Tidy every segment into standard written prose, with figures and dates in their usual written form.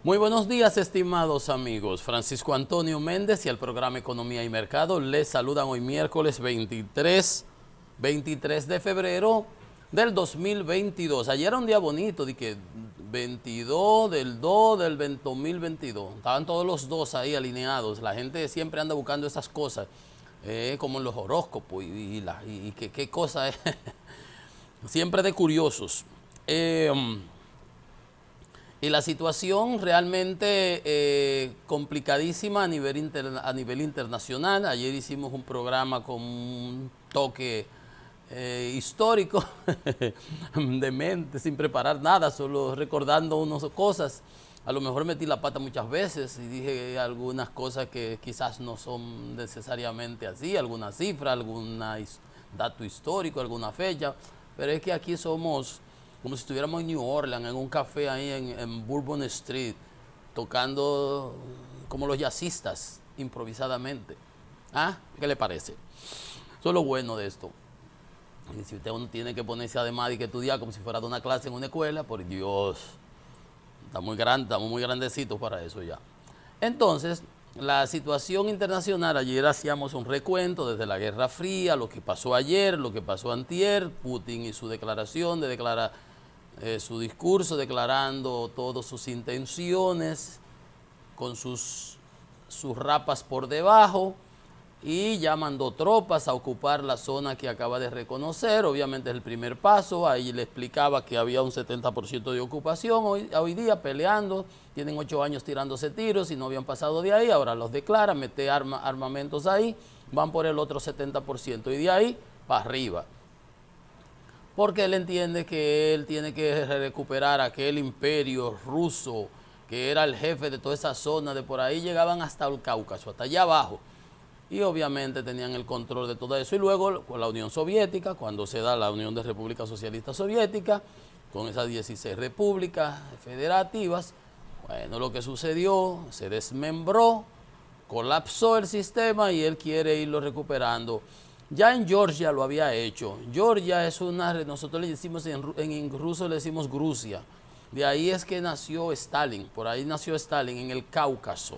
Muy buenos días, estimados amigos. Francisco Antonio Méndez y el programa Economía y Mercado les saludan hoy miércoles 23 de febrero del 2022. Ayer era un día bonito, de que 22 del 2 del 2022. Estaban todos los dos ahí alineados. La gente siempre anda buscando esas cosas, como en los horóscopos y qué cosa es. Siempre de curiosos. Y la situación realmente complicadísima a nivel internacional. Ayer hicimos un programa con un toque histórico, de mente, sin preparar nada, solo recordando unas cosas. A lo mejor metí la pata muchas veces y dije algunas cosas que quizás no son necesariamente así, alguna cifra, algún dato histórico, alguna fecha, pero es que aquí somos como si estuviéramos en New Orleans, en un café ahí en Bourbon Street, tocando como los jazzistas, improvisadamente. ¿Ah? ¿Qué le parece? Eso es lo bueno de esto. Y si usted tiene que ponerse además y que estudiar como si fuera de una clase en una escuela, por Dios, estamos muy grandecitos para eso ya. Entonces, la situación internacional, ayer hacíamos un recuento desde la Guerra Fría, lo que pasó ayer, lo que pasó antier, Putin y su declaración su discurso declarando todas sus intenciones con sus rapas por debajo, y ya mandó tropas a ocupar la zona que acaba de reconocer. Obviamente es el primer paso. Ahí le explicaba que había un 70% de ocupación hoy día peleando, tienen 8 años tirándose tiros y no habían pasado de ahí. Ahora los declaran, mete armamentos ahí, van por el otro 70% y de ahí para arriba, porque él entiende que él tiene que recuperar aquel imperio ruso que era el jefe de toda esa zona. De por ahí llegaban hasta el Cáucaso, hasta allá abajo, y obviamente tenían el control de todo eso. Y luego con la Unión Soviética, cuando se da la Unión de Repúblicas Socialistas Soviéticas, con esas 16 repúblicas federativas, bueno, lo que sucedió, se desmembró, colapsó el sistema y él quiere irlo recuperando. Ya en Georgia lo había hecho. Georgia es nosotros le decimos en ruso le decimos Grusia. De ahí es que nació Stalin, por ahí nació Stalin, en el Cáucaso.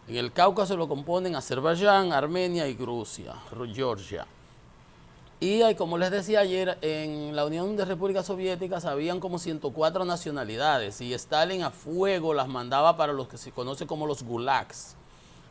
En el Cáucaso lo componen Azerbaiyán, Armenia y Georgia. Y hay, como les decía ayer, en la Unión de Repúblicas Soviéticas habían como 104 nacionalidades y Stalin a fuego las mandaba para los que se conoce como los gulags,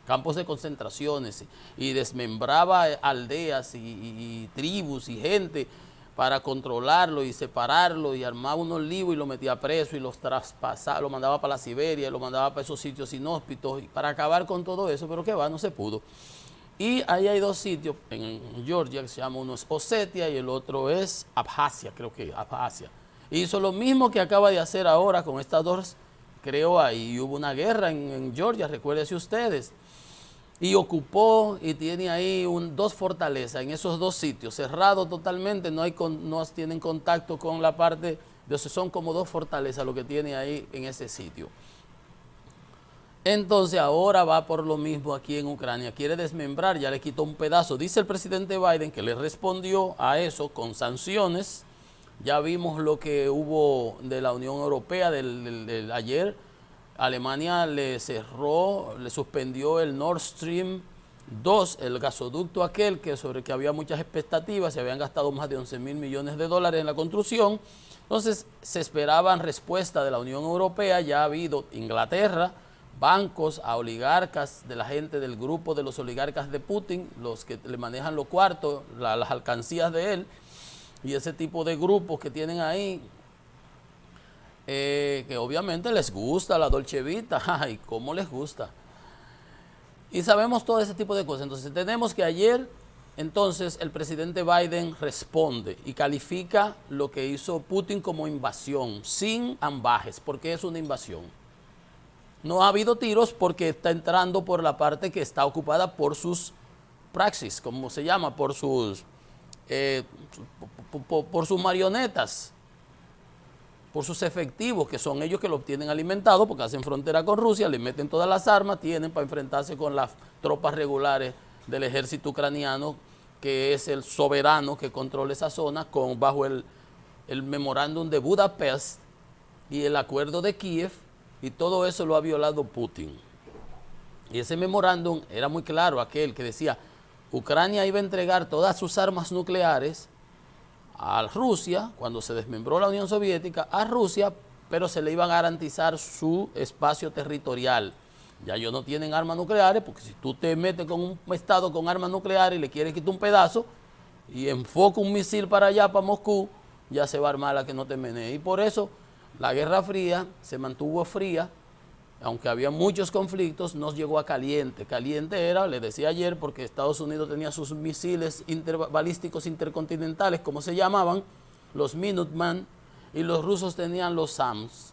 campos de concentraciones, y desmembraba aldeas y tribus y gente para controlarlo y separarlo, y armaba unos líos y lo metía preso y los traspasaba, lo mandaba para la Siberia, lo mandaba para esos sitios inhóspitos para acabar con todo eso, pero que va, no se pudo. Y ahí hay dos sitios en Georgia que se llama, uno es Osetia y el otro es Abjasia, creo que Abjasia. Hizo lo mismo que acaba de hacer ahora con estas dos, creo ahí, y hubo una guerra en Georgia, recuérdense ustedes. Y ocupó y tiene ahí dos fortalezas en esos dos sitios, cerrados totalmente, no tienen contacto con la parte, son como dos fortalezas lo que tiene ahí en ese sitio. Entonces ahora va por lo mismo aquí en Ucrania, quiere desmembrar, ya le quitó un pedazo. Dice el presidente Biden que le respondió a eso con sanciones. Ya vimos lo que hubo de la Unión Europea ayer. Alemania le suspendió el Nord Stream 2, el gasoducto aquel sobre que había muchas expectativas, se habían gastado más de 11 mil millones de dólares en la construcción. Entonces se esperaban respuesta de la Unión Europea. Ya ha habido Inglaterra, bancos, a oligarcas de la gente del grupo de los oligarcas de Putin, los que le manejan los cuartos, las alcancías de él, y ese tipo de grupos que tienen ahí, que obviamente les gusta la Dolce Vita. Ay, cómo les gusta. Y sabemos todo ese tipo de cosas. Entonces tenemos que ayer, entonces el presidente Biden responde y califica lo que hizo Putin como invasión, sin ambajes, porque es una invasión. No ha habido tiros porque está entrando por la parte que está ocupada por sus praxis, como se llama, por sus marionetas, por sus efectivos, que son ellos que lo tienen alimentado, porque hacen frontera con Rusia, le meten todas las armas, tienen para enfrentarse con las tropas regulares del ejército ucraniano, que es el soberano que controla esa zona, bajo el memorándum de Budapest y el acuerdo de Kiev, y todo eso lo ha violado Putin. Y ese memorándum era muy claro, aquel que decía, Ucrania iba a entregar todas sus armas nucleares a Rusia, cuando se desmembró la Unión Soviética, a Rusia, pero se le iba a garantizar su espacio territorial. Ya ellos no tienen armas nucleares, porque si tú te metes con un estado con armas nucleares y le quieres quitar un pedazo y enfoca un misil para allá, para Moscú, ya se va a armar la que no te menee. Y por eso la Guerra Fría se mantuvo fría, aunque había muchos conflictos, no llegó a caliente. Caliente era, le decía ayer, porque Estados Unidos tenía sus misiles balísticos intercontinentales, como se llamaban, los Minuteman, y los rusos tenían los SAMs,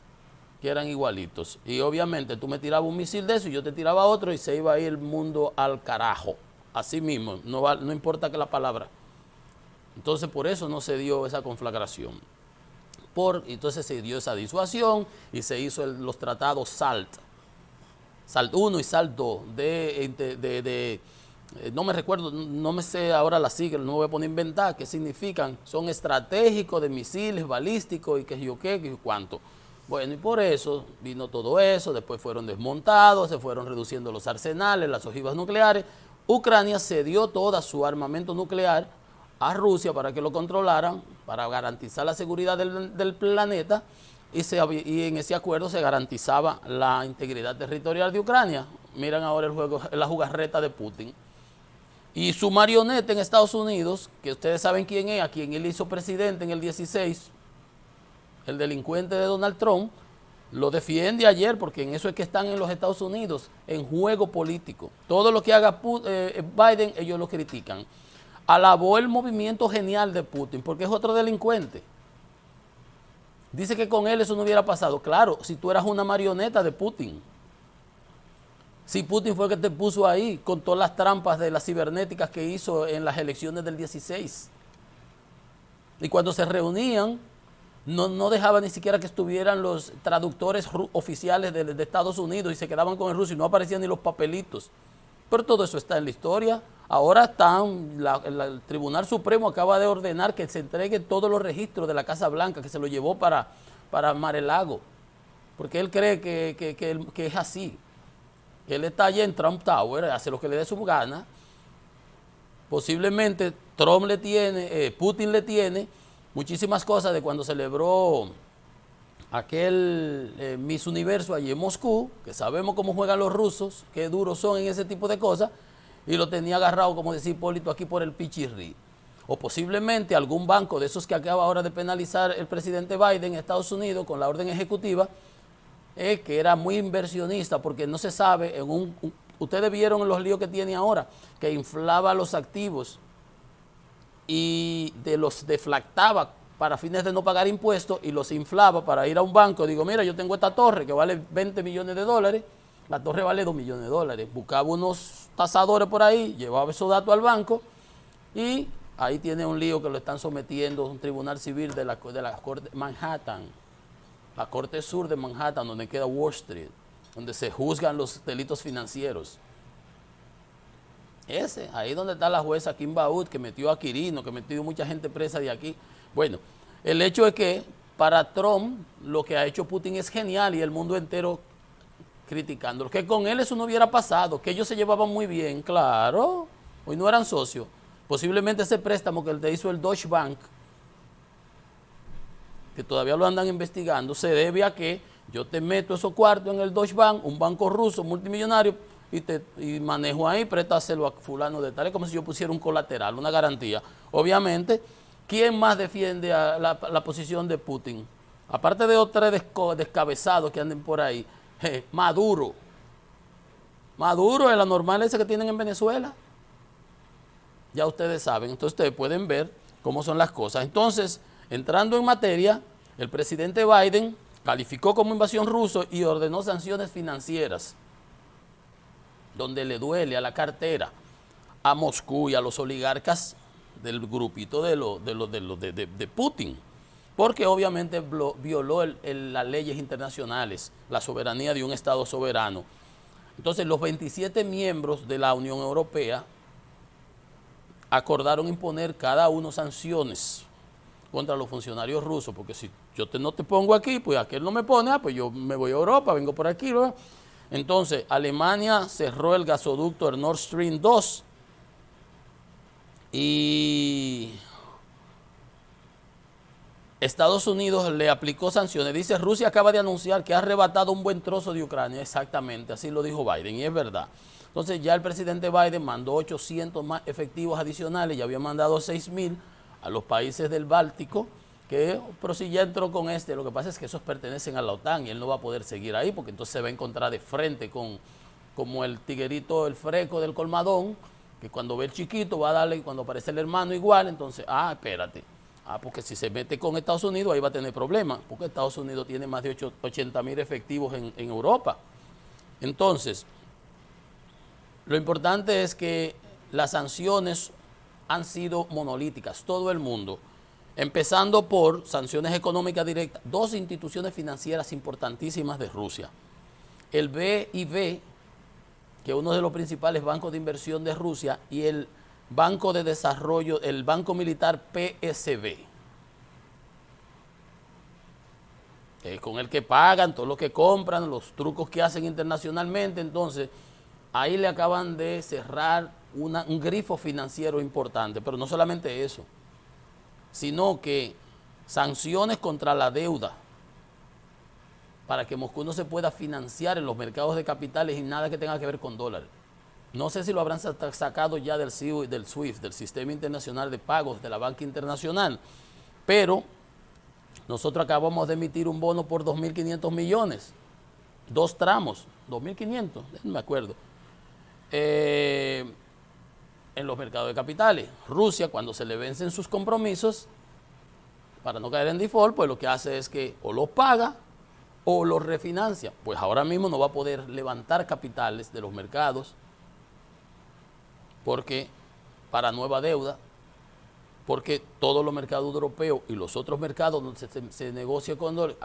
que eran igualitos. Y obviamente tú me tirabas un misil de eso y yo te tiraba otro y se iba a ir el mundo al carajo. Así mismo, no importa que la palabra. Entonces por eso no se dio esa conflagración. Entonces se dio esa disuasión y se hizo los tratados SALT. SALT 1 y SALT 2 no me recuerdo, no me sé ahora las siglas, no me voy a poner a inventar qué significan. Son estratégicos de misiles balísticos y qué yo qué, qué cuánto. Bueno, y por eso vino todo eso, después fueron desmontados, se fueron reduciendo los arsenales, las ojivas nucleares. Ucrania cedió todo su armamento nuclear a Rusia para que lo controlaran, para garantizar la seguridad del planeta, y en ese acuerdo se garantizaba la integridad territorial de Ucrania. Miran ahora la jugarreta de Putin. Y su marioneta en Estados Unidos, que ustedes saben quién es, a quien él hizo presidente en el 16, el delincuente de Donald Trump, lo defiende ayer, porque en eso es que están en los Estados Unidos, en juego político. Todo lo que haga Biden, ellos lo critican. Alabó el movimiento genial de Putin, porque es otro delincuente. Dice que con él eso no hubiera pasado. Claro, si tú eras una marioneta de Putin. Si Putin fue el que te puso ahí con todas las trampas de las cibernéticas que hizo en las elecciones del 16. Y cuando se reunían, no dejaba ni siquiera que estuvieran los traductores oficiales de Estados Unidos y se quedaban con el ruso y no aparecían ni los papelitos. Pero todo eso está en la historia. Ahora el Tribunal Supremo acaba de ordenar que se entreguen todos los registros de la Casa Blanca, que se lo llevó para Mar-a-Lago, porque él cree que es así. Él está allá en Trump Tower, hace lo que le dé su gana. Posiblemente Putin le tiene muchísimas cosas de cuando celebró aquel Miss Universo allí en Moscú, que sabemos cómo juegan los rusos, qué duros son en ese tipo de cosas, y lo tenía agarrado, como decía Hipólito, aquí por el pichirrí. O posiblemente algún banco de esos que acaba ahora de penalizar el presidente Biden en Estados Unidos con la orden ejecutiva, que era muy inversionista, porque no se sabe, ustedes vieron los líos que tiene ahora, que inflaba los activos y los deflactaba para fines de no pagar impuestos y los inflaba para ir a un banco. Digo, mira, yo tengo esta torre que vale 20 millones de dólares, la torre vale 2 millones de dólares. Buscaba unos tasadores por ahí, llevaba esos datos al banco y ahí tiene un lío que lo están sometiendo a un tribunal civil de la Corte de Manhattan, la Corte Sur de Manhattan, donde queda Wall Street, donde se juzgan los delitos financieros. Ahí donde está la jueza Kim Baud, que metió a Quirino, que metió mucha gente presa de aquí. Bueno, el hecho es que para Trump lo que ha hecho Putin es genial y el mundo entero criticándolo. Que con él eso no hubiera pasado, que ellos se llevaban muy bien, claro, hoy no eran socios. Posiblemente ese préstamo que le hizo el Deutsche Bank, que todavía lo andan investigando, se debe a que yo te meto esos cuartos en el Deutsche Bank, un banco ruso multimillonario, y manejo ahí, préstaselo a fulano de tal, es como si yo pusiera un colateral, una garantía. Obviamente, ¿quién más defiende a la posición de Putin? Aparte de otros descabezados que anden por ahí, Maduro. Maduro es la normal esa que tienen en Venezuela. Ya ustedes saben, entonces ustedes pueden ver cómo son las cosas. Entonces, entrando en materia, el presidente Biden calificó como invasión rusa y ordenó sanciones financieras, donde le duele a la cartera, a Moscú y a los oligarcas del grupito de Putin, porque obviamente violó las leyes internacionales, la soberanía de un Estado soberano. Entonces los 27 miembros de la Unión Europea acordaron imponer cada uno sanciones. contra los funcionarios rusos, porque si yo no te pongo aquí, pues aquel no me pone, pues yo me voy a Europa, vengo por aquí, ¿verdad? Entonces, Alemania cerró el gasoducto, el Nord Stream 2, y Estados Unidos le aplicó sanciones. Dice, Rusia acaba de anunciar que ha arrebatado un buen trozo de Ucrania. Exactamente, así lo dijo Biden, y es verdad. Entonces ya el presidente Biden mandó 800 más efectivos adicionales, ya había mandado 6.000 a los países del Báltico, pero si ya entró con lo que pasa es que esos pertenecen a la OTAN y él no va a poder seguir ahí, porque entonces se va a encontrar de frente con, como el tiguerito, el freco del colmadón, que cuando ve el chiquito va a darle, cuando aparece el hermano igual, entonces, espérate. Porque si se mete con Estados Unidos, ahí va a tener problemas, porque Estados Unidos tiene más de 80.000 efectivos en Europa. Entonces, lo importante es que las sanciones han sido monolíticas, todo el mundo, empezando por sanciones económicas directas, dos instituciones financieras importantísimas de Rusia, el BIV, que es uno de los principales bancos de inversión de Rusia, y el Banco de Desarrollo, el Banco Militar PSB, con el que pagan todo lo que compran, los trucos que hacen internacionalmente. Entonces, ahí le acaban de cerrar un grifo financiero importante, pero no solamente eso, sino que sanciones contra la deuda, para que Moscú no se pueda financiar en los mercados de capitales y nada que tenga que ver con dólares. No sé si lo habrán sacado ya del SWIFT, del Sistema Internacional de Pagos de la Banca Internacional, pero nosotros acabamos de emitir un bono por 2.500 millones, 2 tramos, 2.500, no me acuerdo, en los mercados de capitales. Rusia, cuando se le vencen sus compromisos, para no caer en default, pues lo que hace es que o los paga o los refinancia. Pues ahora mismo no va a poder levantar capitales de los mercados, porque para nueva deuda, porque todos los mercados europeos y los otros mercados donde se negocia con dólares,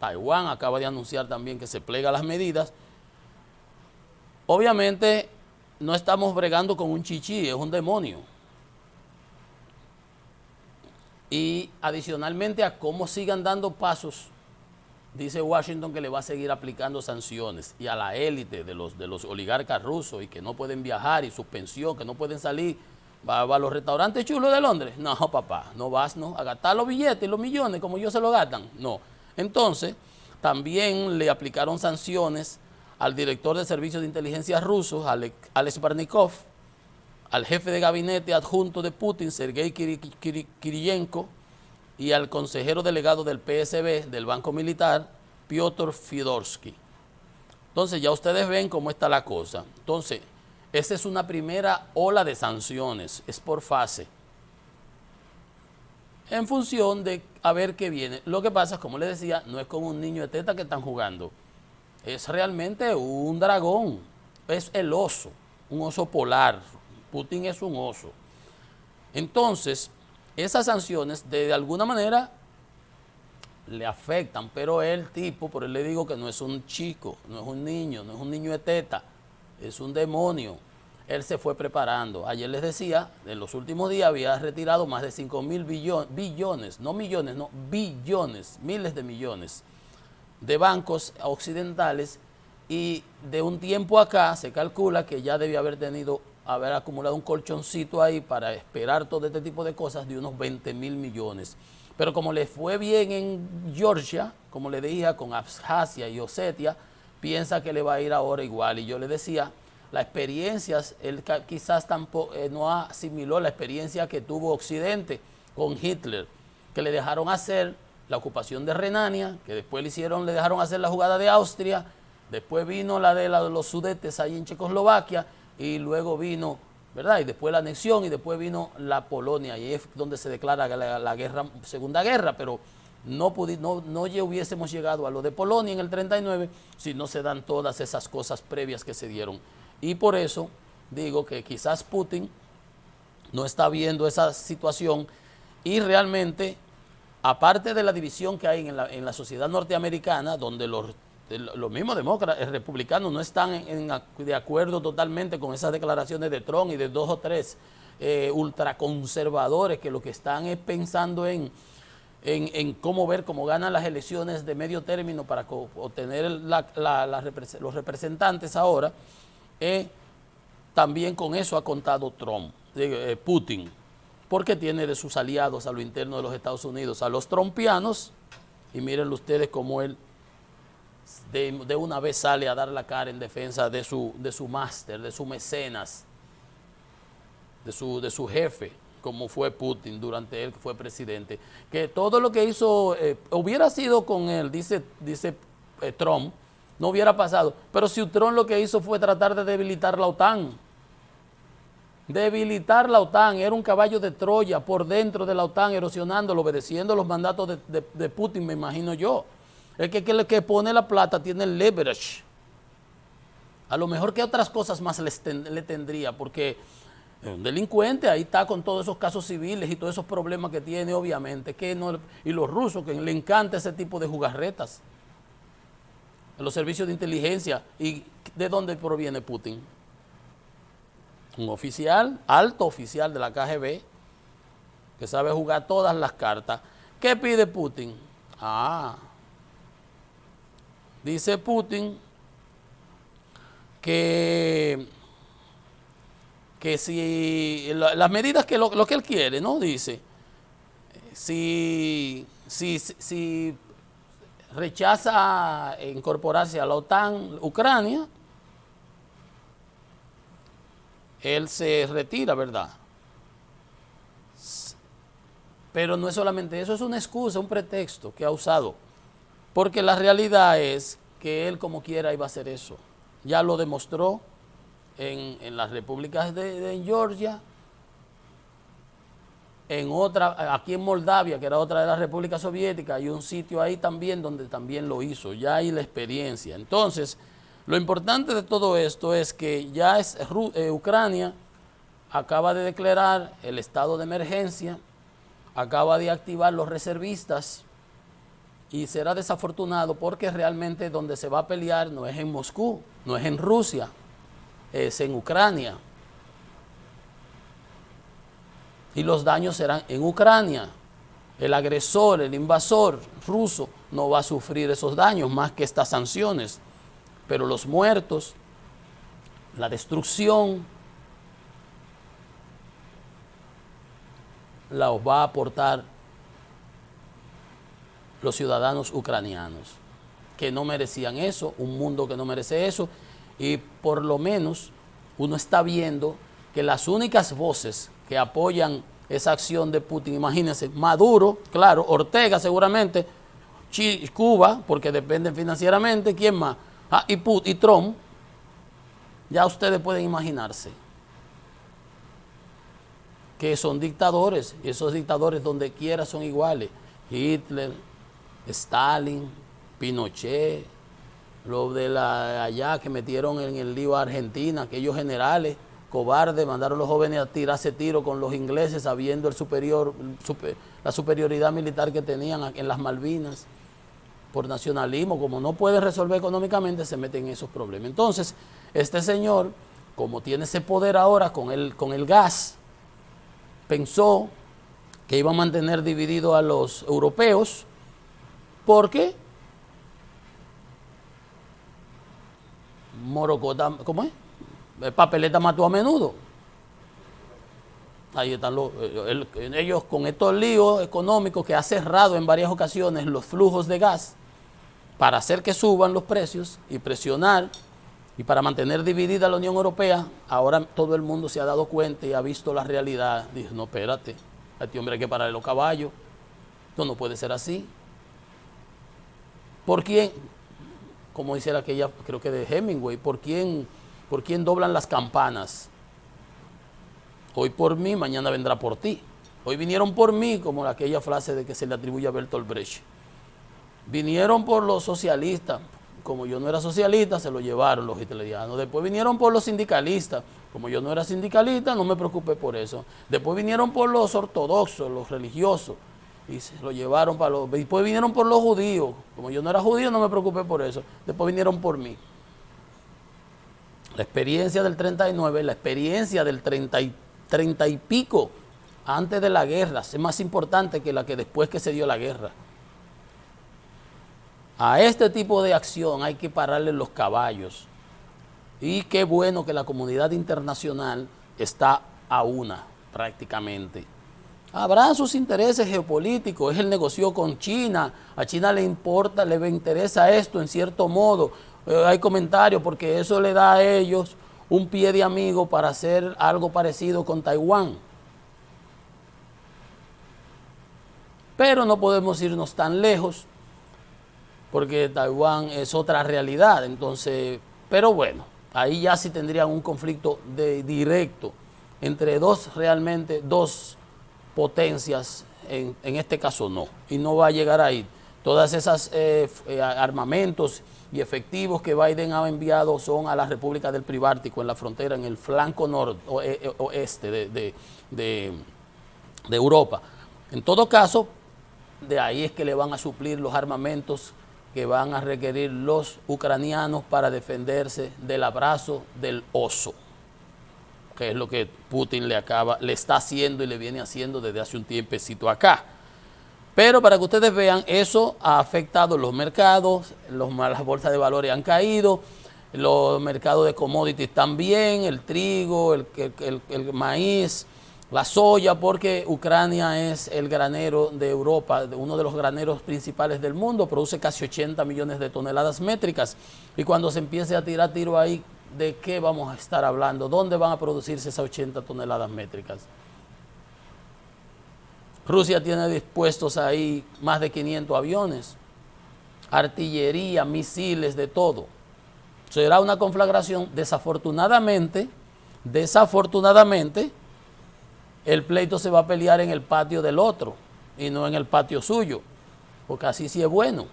Taiwán acaba de anunciar también que se plega a las medidas. Obviamente no estamos bregando con un chichi, es un demonio. Y adicionalmente a cómo sigan dando pasos, dice Washington que le va a seguir aplicando sanciones, y a la élite de los oligarcas rusos, y que no pueden viajar, y suspensión, que no pueden salir, va a los restaurantes chulos de Londres. No, papá, no vas, no, a gastar los billetes y los millones como ellos se lo gastan. No. Entonces, también le aplicaron sanciones al director de servicios de inteligencia ruso, Alex Barnikov, al jefe de gabinete adjunto de Putin, Sergei Kiriyenko, y al consejero delegado del PSB, del Banco Militar, Piotr Fidorsky. Entonces ya ustedes ven cómo está la cosa. Entonces, esa es una primera ola de sanciones, es por fase, en función de a ver qué viene. Lo que pasa, como les decía, no es como un niño de teta que están jugando, es realmente un dragón, es el oso, un oso polar. Putin es un oso. Entonces, esas sanciones de alguna manera le afectan, pero el tipo, por eso le digo que no es un chico, no es un niño, no es un niño de teta, es un demonio. Él se fue preparando. Ayer les decía, en los últimos días había retirado más de 5.000 billones, no millones, no, billones, miles de millones de bancos occidentales, y de un tiempo acá se calcula que ya debía haber acumulado un colchoncito ahí para esperar todo este tipo de cosas de unos 20.000 millones. Pero como le fue bien en Georgia, como le decía, con Abjasia y Osetia, piensa que le va a ir ahora igual. Y yo le decía, las experiencias, él quizás tampoco no asimiló la experiencia que tuvo Occidente con Hitler, que le dejaron hacer la ocupación de Renania, que después le dejaron hacer la jugada de Austria, después vino la de los Sudetes ahí en Checoslovaquia, y luego vino, ¿verdad? Y después la anexión, y después vino la Polonia, y es donde se declara la guerra, Segunda Guerra, pero no hubiésemos llegado a lo de Polonia en el 39 si no se dan todas esas cosas previas que se dieron. Y por eso digo que quizás Putin no está viendo esa situación, y realmente, aparte de la división que hay en la sociedad norteamericana, donde los mismos demócratas, republicanos, no están de acuerdo totalmente con esas declaraciones de Trump y de 2 o 3 ultraconservadores que lo que están es pensando en en cómo ver cómo ganan las elecciones de medio término para obtener los representantes ahora, también con eso ha contado Putin, porque tiene de sus aliados a lo interno de los Estados Unidos a los trumpianos, y miren ustedes cómo él de una vez sale a dar la cara en defensa de su máster, de su mecenas, de su jefe, como fue Putin durante él que fue presidente, que todo lo que hizo hubiera sido con él, dice Trump, no hubiera pasado, pero si Trump lo que hizo fue tratar de debilitar la OTAN, era un caballo de Troya por dentro de la OTAN, erosionándolo, obedeciendo los mandatos de Putin, me imagino yo. El que pone la plata tiene el leverage. A lo mejor que otras cosas más le tendría, porque un delincuente ahí está con todos esos casos civiles y todos esos problemas que tiene, obviamente, y los rusos, que le encanta ese tipo de jugarretas, los servicios de inteligencia. ¿Y de dónde proviene Putin? Un oficial, alto oficial de la KGB, que sabe jugar todas las cartas. ¿Qué pide Putin? Dice Putin que si las medidas que lo que él quiere, ¿no? Dice, si rechaza incorporarse a la OTAN, Ucrania, él se retira, ¿verdad? Pero no es solamente eso, es una excusa, un pretexto que ha usado, porque la realidad es que él como quiera iba a hacer eso. Ya lo demostró en las repúblicas de Georgia, aquí en Moldavia, que era otra de las repúblicas soviéticas, hay un sitio ahí también donde también lo hizo, ya hay la experiencia. Entonces, lo importante de todo esto es que ya Ucrania acaba de declarar el estado de emergencia, acaba de activar los reservistas, y será desafortunado porque realmente donde se va a pelear no es en Moscú, no es en Rusia, es en Ucrania. Y los daños serán en Ucrania. El agresor, el invasor ruso no va a sufrir esos daños más que estas sanciones. Pero los muertos, la destrucción, la va a aportar los ciudadanos ucranianos, que no merecían eso, un mundo que no merece eso, y por lo menos uno está viendo que las únicas voces que apoyan esa acción de Putin, imagínense, Maduro, claro, Ortega seguramente, Cuba, porque dependen financieramente, ¿quién más? Y Trump, ya ustedes pueden imaginarse que son dictadores, y esos dictadores donde quiera son iguales. Hitler, Stalin, Pinochet, los de allá que metieron en el lío a Argentina, aquellos generales cobardes, mandaron a los jóvenes a tirarse tiro con los ingleses sabiendo la superioridad militar que tenían en las Malvinas. Por nacionalismo, como no puede resolver económicamente, se meten en esos problemas. Entonces, este señor, como tiene ese poder ahora con el gas, pensó que iba a mantener dividido a los europeos, porque Morocota, ¿cómo es? Papeleta mató a menudo. Ahí están ellos con estos líos económicos que ha cerrado en varias ocasiones los flujos de gas para hacer que suban los precios y presionar, y para mantener dividida la Unión Europea. Ahora todo el mundo se ha dado cuenta y ha visto la realidad. Dice, no, espérate, a este hombre hay que pararle los caballos, no puede ser así. ¿Por quién? Como dice aquella, creo que de Hemingway, ¿por quién doblan las campanas? Hoy por mí, mañana vendrá por ti. Hoy vinieron por mí, como aquella frase de que se le atribuye a Bertolt Brecht. Vinieron por los socialistas, como yo no era socialista, se lo llevaron los hitlerianos. Después vinieron por los sindicalistas, como yo no era sindicalista, no me preocupé por eso. Después vinieron por los ortodoxos, los religiosos, y se lo llevaron para los... Después vinieron por los judíos, como yo no era judío, no me preocupé por eso. Después vinieron por mí. La experiencia del 39, la experiencia del 30 y pico antes de la guerra, es más importante que la que después que se dio la guerra. A este tipo de acción hay que pararle los caballos. Y qué bueno que la comunidad internacional está a una, prácticamente. Habrá sus intereses geopolíticos, él negoció con China, a China le importa, le interesa esto en cierto modo. Hay comentarios porque eso le da a ellos un pie de amigo para hacer algo parecido con Taiwán. Pero no podemos irnos tan lejos porque Taiwán es otra realidad. Entonces, pero bueno, ahí ya sí tendrían un conflicto directo entre realmente dos potencias, en este caso no, y no va a llegar ahí. Todas esas armamentos y efectivos que Biden ha enviado son a la República del Pribártico, en la frontera, en el flanco oeste de Europa. En todo caso, de ahí es que le van a suplir los armamentos que van a requerir los ucranianos para defenderse del abrazo del oso, que es lo que Putin le está haciendo y le viene haciendo desde hace un tiempecito acá. Pero para que ustedes vean, eso ha afectado los mercados, las bolsas de valores han caído, los mercados de commodities también, el trigo, el maíz, la soya, porque Ucrania es el granero de Europa, uno de los graneros principales del mundo, produce casi 80 millones de toneladas métricas, y cuando se empiece a tirar tiro ahí, ¿de qué vamos a estar hablando? ¿Dónde van a producirse esas 80 toneladas métricas? Rusia tiene dispuestos ahí más de 500 aviones, artillería, misiles, de todo. Será una conflagración. Desafortunadamente, el pleito se va a pelear en el patio del otro y no en el patio suyo, porque así sí es bueno.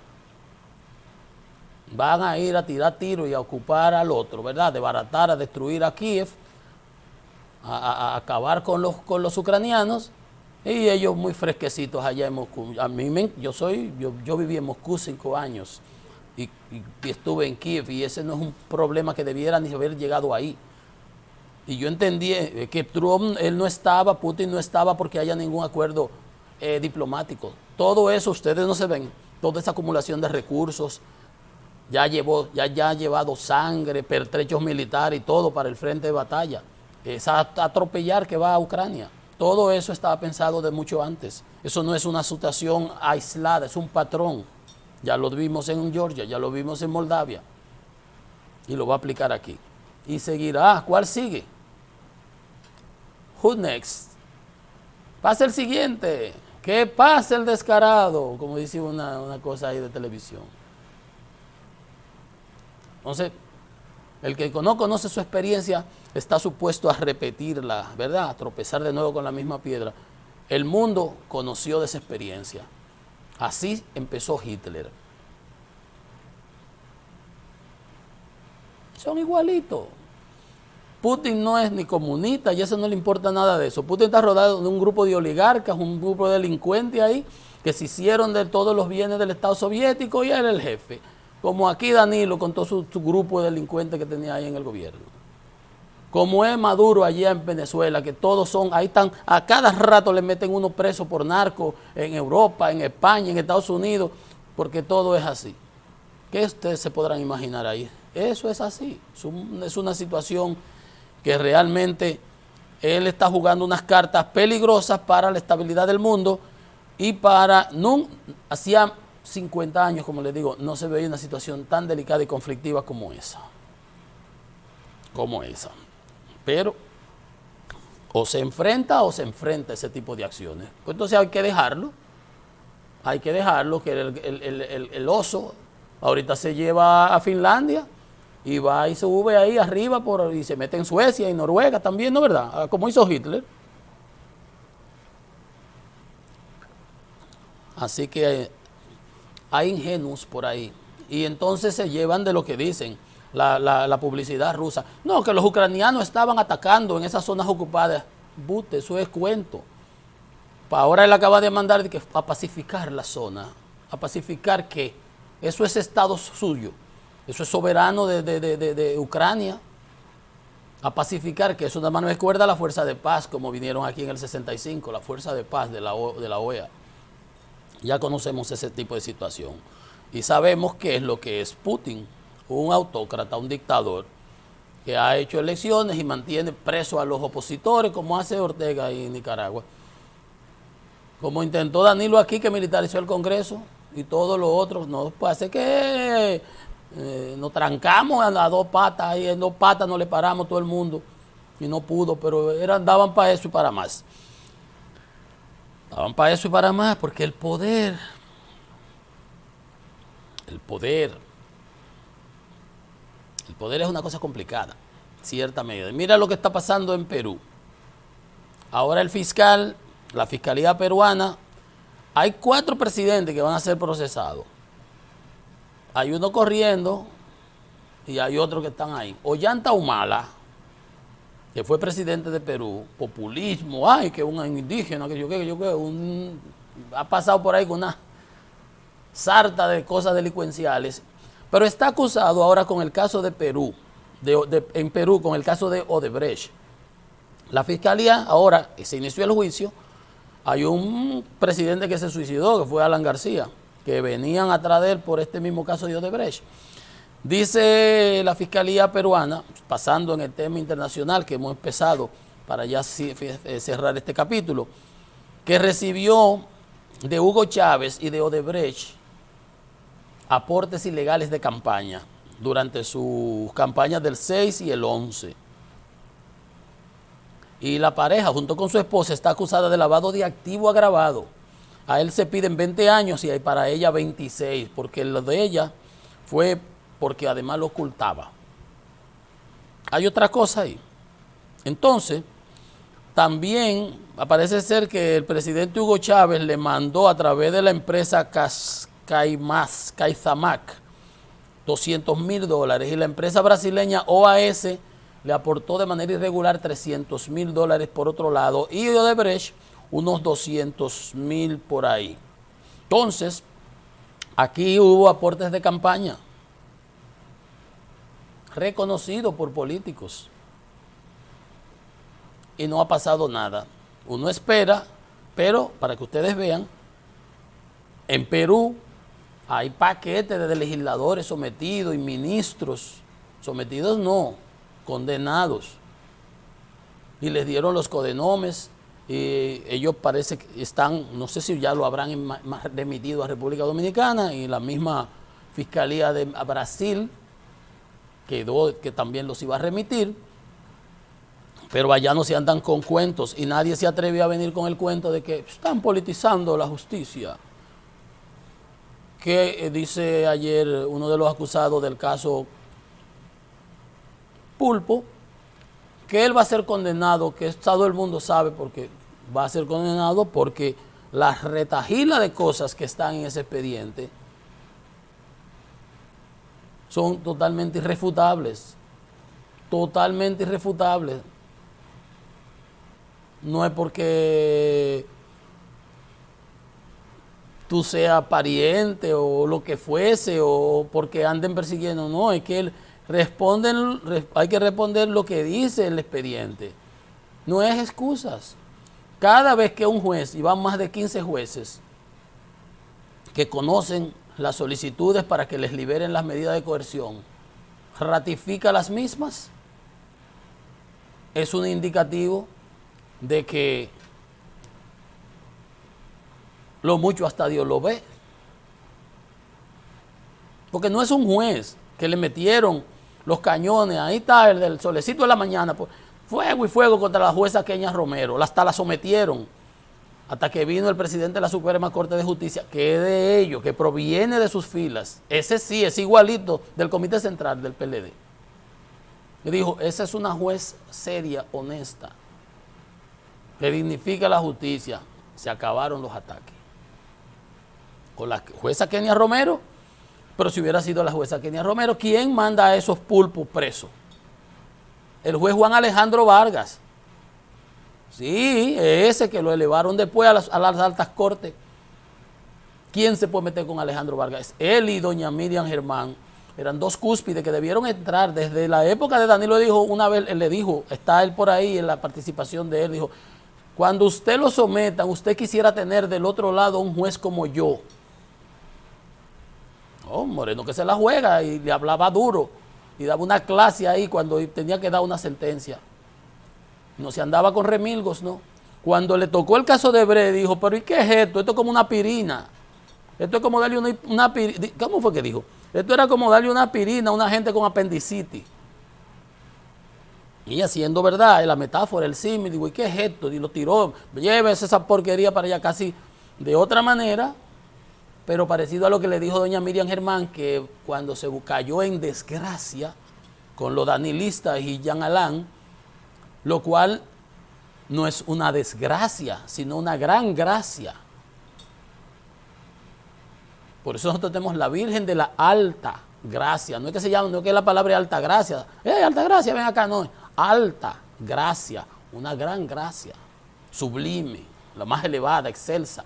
Van a ir a tirar tiro y a ocupar al otro, ¿verdad? Desbaratar, a destruir a Kiev, a acabar con los ucranianos, y ellos muy fresquecitos allá en Moscú. Yo viví en Moscú 5 años y estuve en Kiev, y ese no es un problema que debiera ni haber llegado ahí. Y yo entendí que Trump, Putin no estaba porque haya ningún acuerdo diplomático. Todo eso ustedes no se ven, toda esa acumulación de recursos, ya ha llevado sangre, pertrechos militares y todo para el frente de batalla. Es atropellar que va a Ucrania. Todo eso estaba pensado de mucho antes. Eso no es una situación aislada, es un patrón. Ya lo vimos en Georgia, ya lo vimos en Moldavia. Y lo va a aplicar aquí. Y seguirá. ¿Cuál sigue? Who next? Pasa el siguiente. ¿Qué pasa el descarado? Como dice una cosa ahí de televisión. Entonces, el que no conoce su experiencia está supuesto a repetirla, ¿verdad? A tropezar de nuevo con la misma piedra. El mundo conoció de esa experiencia. Así empezó Hitler. Son igualitos. Putin no es ni comunista y eso no le importa nada de eso. Putin está rodeado de un grupo de oligarcas, un grupo de delincuentes ahí, que se hicieron de todos los bienes del Estado soviético, y él es el jefe. Como aquí Danilo con todo su grupo de delincuentes que tenía ahí en el gobierno. Como es Maduro allá en Venezuela, que todos son, ahí están, a cada rato le meten uno preso por narco en Europa, en España, en Estados Unidos, porque todo es así. ¿Qué ustedes se podrán imaginar ahí? Eso es así, es una situación que realmente él está jugando unas cartas peligrosas para la estabilidad del mundo, y hacía 50 años, como les digo, no se veía una situación tan delicada y conflictiva como esa. Pero o se enfrenta ese tipo de acciones. Pues entonces hay que dejarlo, que el oso ahorita se lleva a Finlandia y va y sube ahí arriba y se mete en Suecia y Noruega también, ¿no verdad? Como hizo Hitler. Así que hay ingenuos por ahí, y entonces se llevan de lo que dicen la publicidad rusa. No, que los ucranianos estaban atacando en esas zonas ocupadas. Bute, eso es cuento. Ahora él acaba de mandar a pacificar la zona. ¿A pacificar qué? Eso es estado suyo. Eso es soberano de Ucrania. a pacificar, que eso nada más no recuerda a la fuerza de paz, como vinieron aquí en el 65, la fuerza de paz de la OEA. Ya conocemos ese tipo de situación. Y sabemos qué es lo que es Putin, un autócrata, un dictador, que ha hecho elecciones y mantiene presos a los opositores, como hace Ortega ahí en Nicaragua. Como intentó Danilo aquí, que militarizó el Congreso, y todos los otros. No puede ser que nos trancamos a las dos patas, ahí en dos patas nos le paramos todo el mundo, y no pudo, pero daban para eso y para más. Daban para eso y para más, porque el poder es una cosa complicada, cierta medida. Mira lo que está pasando en Perú. Ahora la fiscalía peruana, hay 4 presidentes que van a ser procesados. Hay uno corriendo y hay otros que están ahí. Ollanta Humala, que fue presidente de Perú, populismo, que un indígena, ha pasado por ahí con una sarta de cosas delincuenciales, pero está acusado ahora con el caso de Perú, en Perú, con el caso de Odebrecht. La fiscalía, ahora se inició el juicio, hay un presidente que se suicidó, que fue Alan García, que venían atrás de él por este mismo caso de Odebrecht. Dice la fiscalía peruana, pasando en el tema internacional que hemos empezado para ya cerrar este capítulo, que recibió de Hugo Chávez y de Odebrecht aportes ilegales de campaña durante sus campañas del 6 y el 11. Y la pareja, junto con su esposa, está acusada de lavado de activo agravado. A él se piden 20 años y para ella 26, porque lo de ella fue porque además lo ocultaba. Hay otra cosa ahí. Entonces, también parece ser que el presidente Hugo Chávez le mandó a través de la empresa Caizamac $200,000 y la empresa brasileña OAS le aportó de manera irregular $300,000 por otro lado y Odebrecht unos 200,000 por ahí. Entonces, aquí hubo aportes de campaña reconocidos por políticos y no ha pasado nada. Uno espera, pero para que ustedes vean, en Perú hay paquetes de legisladores sometidos y ministros, sometidos no, condenados, y les dieron los codenomes, y ellos parece que están, no sé si ya lo habrán remitido a República Dominicana, y la misma Fiscalía de Brasil quedó que también los iba a remitir, pero allá no se andan con cuentos, y nadie se atrevió a venir con el cuento de que están politizando la justicia. Que dice ayer uno de los acusados del caso Pulpo, que él va a ser condenado, que todo el mundo sabe porque va a ser condenado porque la retajila de cosas que están en ese expediente son totalmente irrefutables, totalmente irrefutables. No es porque tú seas pariente o lo que fuese o porque anden persiguiendo, no, es que hay que responder lo que dice el expediente. No es excusas. Cada vez que un juez, y van más de 15 jueces, que conocen las solicitudes para que les liberen las medidas de coerción, ratifica las mismas, es un indicativo de que lo mucho hasta Dios lo ve. Porque no es un juez que le metieron los cañones, ahí está el del solecito de la mañana, pues, fuego y fuego contra la jueza Kenia Romero, hasta la sometieron, hasta que vino el presidente de la Suprema Corte de Justicia, que es de ellos, que proviene de sus filas, ese sí es igualito del Comité Central del PLD. Y dijo, esa es una juez seria, honesta, que dignifica la justicia. Se acabaron los ataques. Con la jueza Kenia Romero, pero si hubiera sido la jueza Kenia Romero, ¿quién manda a esos pulpos presos? El juez Juan Alejandro Vargas. Sí, ese que lo elevaron después a las altas cortes. ¿Quién se puede meter con Alejandro Vargas? Él y doña Miriam Germán eran dos cúspides que debieron entrar desde la época de Danilo. Dijo una vez, él le dijo, está él por ahí en la participación de él, dijo, cuando usted lo sometan, usted quisiera tener del otro lado un juez como yo. Oh, Moreno que se la juega y le hablaba duro y daba una clase ahí cuando tenía que dar una sentencia. No se andaba con remilgos, ¿no? Cuando le tocó el caso de Bre, dijo, pero ¿y qué es esto? Esto es como una pirina. Esto es como darle una pirina. ¿Cómo fue que dijo? Esto era como darle una pirina a una gente con apendicitis. Y haciendo verdad, la metáfora, el símil, digo, ¿y qué es esto? Y lo tiró, llévese esa porquería para allá, casi de otra manera, pero parecido a lo que le dijo doña Miriam Germán, que cuando se cayó en desgracia con los danilistas y Jean Alain, lo cual no es una desgracia, sino una gran gracia. Por eso nosotros tenemos la Virgen de la Alta Gracia. No es que se llama, no es que la palabra es alta gracia. Alta gracia, ven acá, no. Alta gracia, una gran gracia, sublime, la más elevada, excelsa.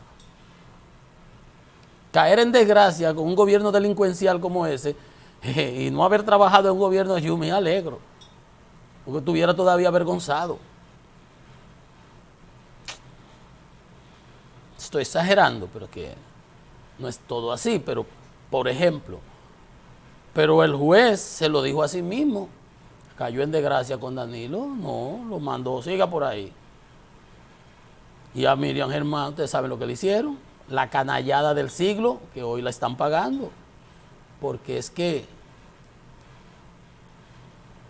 Caer en desgracia con un gobierno delincuencial como ese y no haber trabajado en un gobierno, yo me alegro, porque estuviera todavía avergonzado. Estoy exagerando, pero que no es todo así, pero por ejemplo, pero el juez se lo dijo a sí mismo, cayó en desgracia con Danilo, no, lo mandó, siga por ahí. Y a Miriam Germán, ustedes saben lo que le hicieron, la canallada del siglo, que hoy la están pagando, porque es que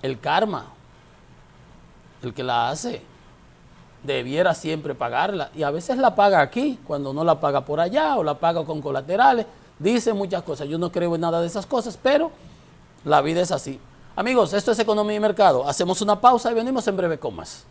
el karma, el que la hace, debiera siempre pagarla, y a veces la paga aquí, cuando no la paga por allá, o la paga con colaterales, dice muchas cosas. Yo no creo en nada de esas cosas, pero la vida es así. Amigos, esto es Economía y Mercado. Hacemos una pausa y venimos en breve con más.